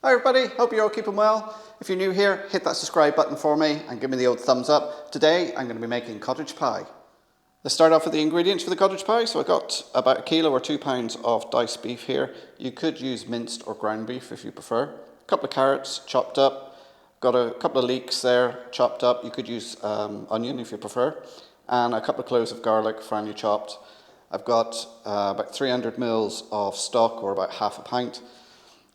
Hi everybody, hope you're all keeping well. If you're new here, hit that subscribe button for me and give me the old thumbs up. Today I'm going to be making cottage pie. Let's start off with the ingredients for the cottage pie. So I've got about a kilo or 2 pounds of diced beef here. You could use minced or ground beef if you prefer. A couple of carrots chopped up. Got a couple of leeks there chopped up. You could use onion if you prefer. And a couple of cloves of garlic finely chopped. I've got about 300 mils of stock, or about half a pint.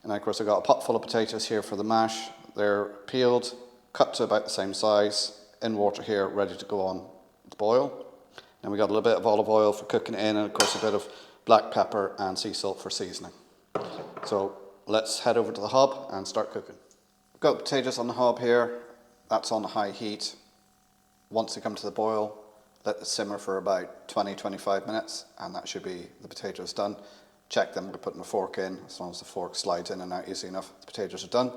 And of course I've got a pot full of potatoes here for the mash. They're peeled, cut to about the same size, in water here, ready to go on to boil. And we got a little bit of olive oil for cooking it in, and of course a bit of black pepper and sea salt for seasoning. So let's head over to the hob and start cooking. I've got potatoes on the hob here. That's on high heat. Once they come to the boil, let it simmer for about 20-25 minutes, and that should be the potatoes done. Check them by putting a fork in. As long as the fork slides in and out easy enough, the potatoes are done.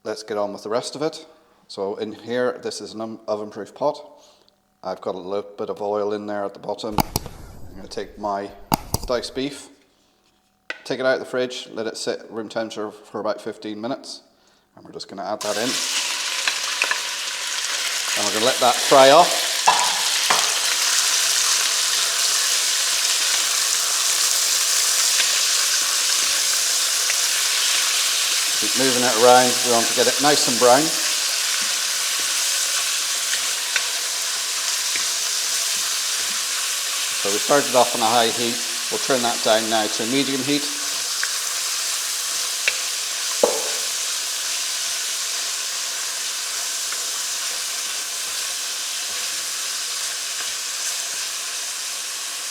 Let's get on with the rest of it. So in here, this is an oven-proof pot. I've got a little bit of oil in there at the bottom. I'm going to take my diced beef, take it out of the fridge, let it sit at room temperature for about 15 minutes. And we're just going to add that in. And we're going to let that fry off. Keep moving it around. We want to get it nice and brown. So we started off on a high heat. We'll turn that down now to a medium heat.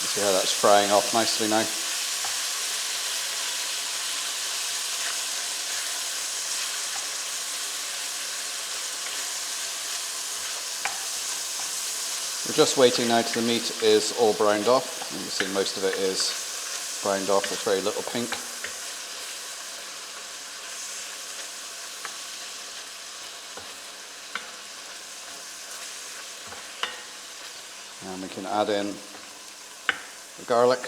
You see how that's frying off nicely now. We're just waiting now till the meat is all browned off. You can see most of it is browned off with very little pink. And we can add in the garlic.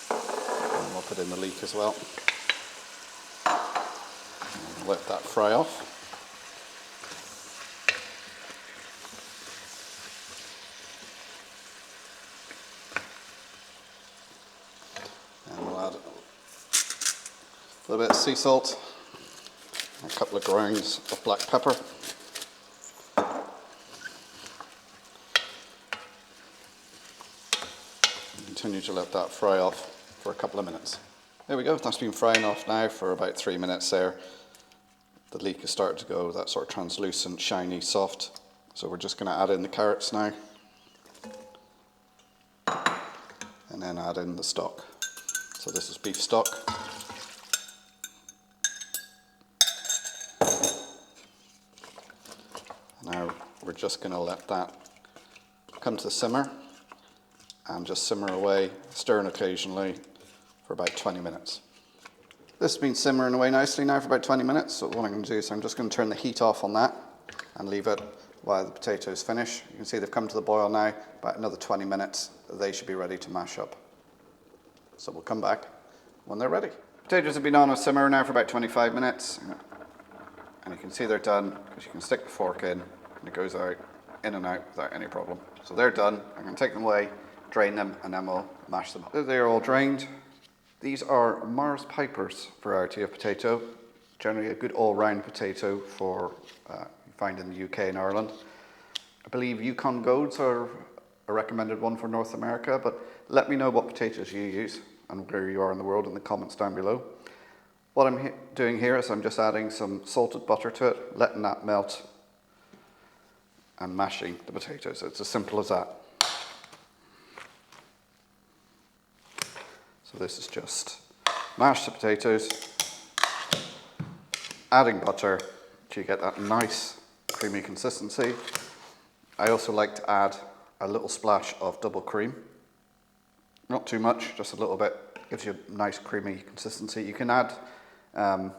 And we'll put in the leek as well. And let that fry off. A little bit of sea salt, a couple of grounds of black pepper. Continue to let that fry off for a couple of minutes. There we go, that's been frying off now for about 3 minutes there. The leek has started to go that sort of translucent, shiny, soft. So we're just going to add in the carrots now. And then add in the stock. So this is beef stock. Now we're just going to let that come to the simmer and just simmer away, stirring occasionally for about 20 minutes. This has been simmering away nicely now for about 20 minutes, so what I'm going to do is I'm just going to turn the heat off on that and leave it while the potatoes finish. You can see they've come to the boil now, about another 20 minutes, they should be ready to mash up. So we'll come back when they're ready. Potatoes have been on a simmer now for about 25 minutes. And you can see they're done because you can stick the fork in and it goes out, in and out without any problem. So they're done. I'm going to take them away, drain them, and then we'll mash them up. They're all drained. These are Mars Piper's variety of potato. Generally a good all-round potato for you find in the UK and Ireland. I believe Yukon Golds are a recommended one for North America, but let me know what potatoes you use and where you are in the world in the comments down below. What I'm doing here is I'm just adding some salted butter to it, letting that melt and mashing the potatoes. It's as simple as that. So this is just mash the potatoes, adding butter till you get that nice creamy consistency. I also like to add a little splash of double cream. Not too much, just a little bit. Gives you a nice creamy consistency. You can add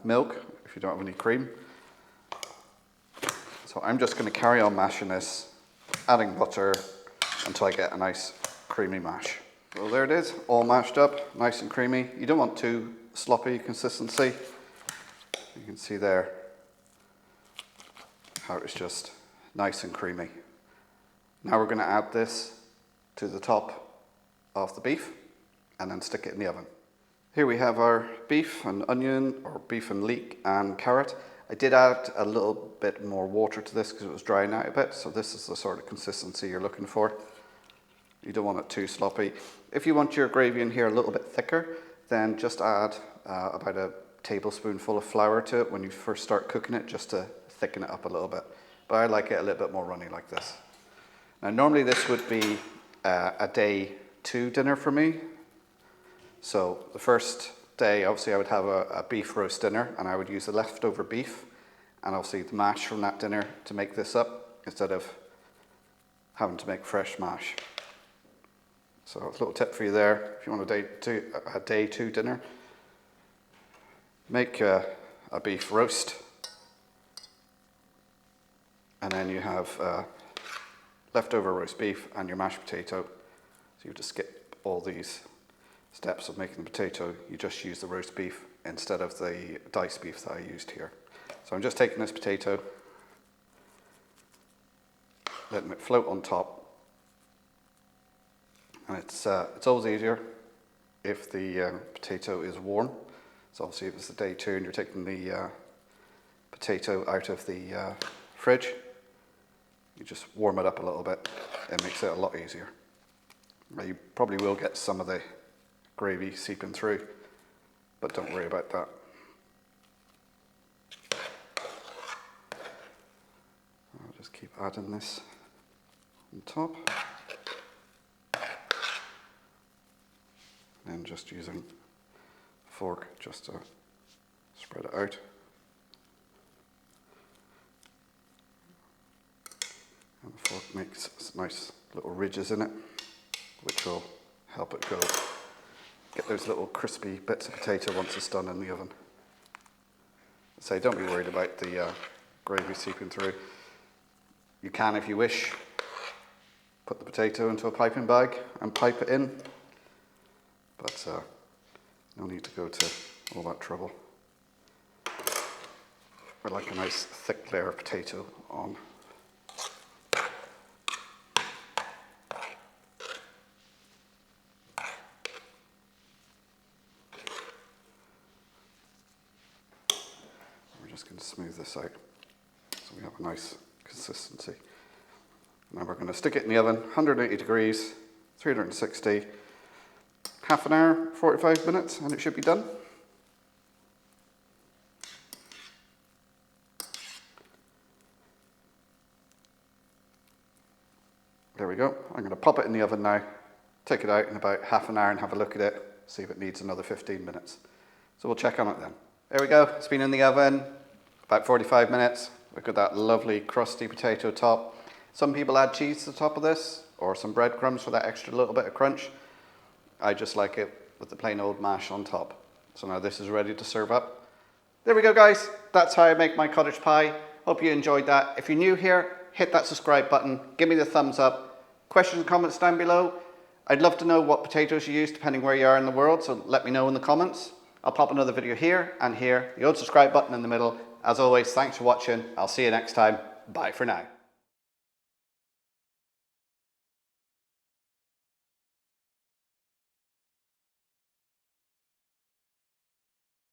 milk if you don't have any cream. So I'm just going to carry on mashing this, adding butter until I get a nice creamy mash. Well, there it is, all mashed up, nice and creamy. You don't want too sloppy consistency. You can see there how it's just nice and creamy. Now we're going to add this to the top of the beef and then stick it in the oven. Here we have our beef and onion, or beef and leek and carrot. I did add a little bit more water to this because it was drying out a bit, so this is the sort of consistency you're looking for. You don't want it too sloppy. If you want your gravy in here a little bit thicker, then just add about a tablespoonful of flour to it when you first start cooking it, just to thicken it up a little bit. But I like it a little bit more runny like this. Now normally this would be a day 2 dinner for me. So the first day, obviously I would have a beef roast dinner, and I would use the leftover beef and obviously the mash from that dinner to make this up, instead of having to make fresh mash. So a little tip for you there, if you want a day 2 dinner, make a beef roast, and then you have leftover roast beef and your mashed potato. So you just skip all these steps of making the potato. You just use the roast beef instead of the diced beef that I used here. So I'm just taking this potato, letting it float on top. And it's always easier if the potato is warm. So obviously if it's the day 2 and you're taking the potato out of the fridge, you just warm it up a little bit. It makes it a lot easier. Now you probably will get some of the gravy seeping through, but don't worry about that. I'll just keep adding this on top. And just using a fork just to spread it out. And the fork makes nice little ridges in it, which will help it go. Get those little crispy bits of potato once it's done in the oven. So don't be worried about the gravy seeping through. You can, if you wish, put the potato into a piping bag and pipe it in. But no need to go to all that trouble. I like a nice thick layer of potato on. We're just going to smooth this out so we have a nice consistency. Now we're going to stick it in the oven, 180 degrees, 360. Half an hour, 45 minutes, and it should be done. There we go. I'm going to pop it in the oven now, take it out in about half an hour and have a look at it, see if it needs another 15 minutes. So we'll check on it then. There we go. It's been in the oven about 45 minutes. We've got that lovely crusty potato top. Some people add cheese to the top of this, or some breadcrumbs for that extra little bit of crunch. I just like it with the plain old mash on top. So now this is ready to serve up. There we go, guys. That's how I make my cottage pie. Hope you enjoyed that. If you're new here, hit that subscribe button. Give me the thumbs up. Questions and comments down below. I'd love to know what potatoes you use depending where you are in the world, so let me know in the comments. I'll pop another video here and here. The old subscribe button in the middle. As always, thanks for watching. I'll see you next time. Bye for now.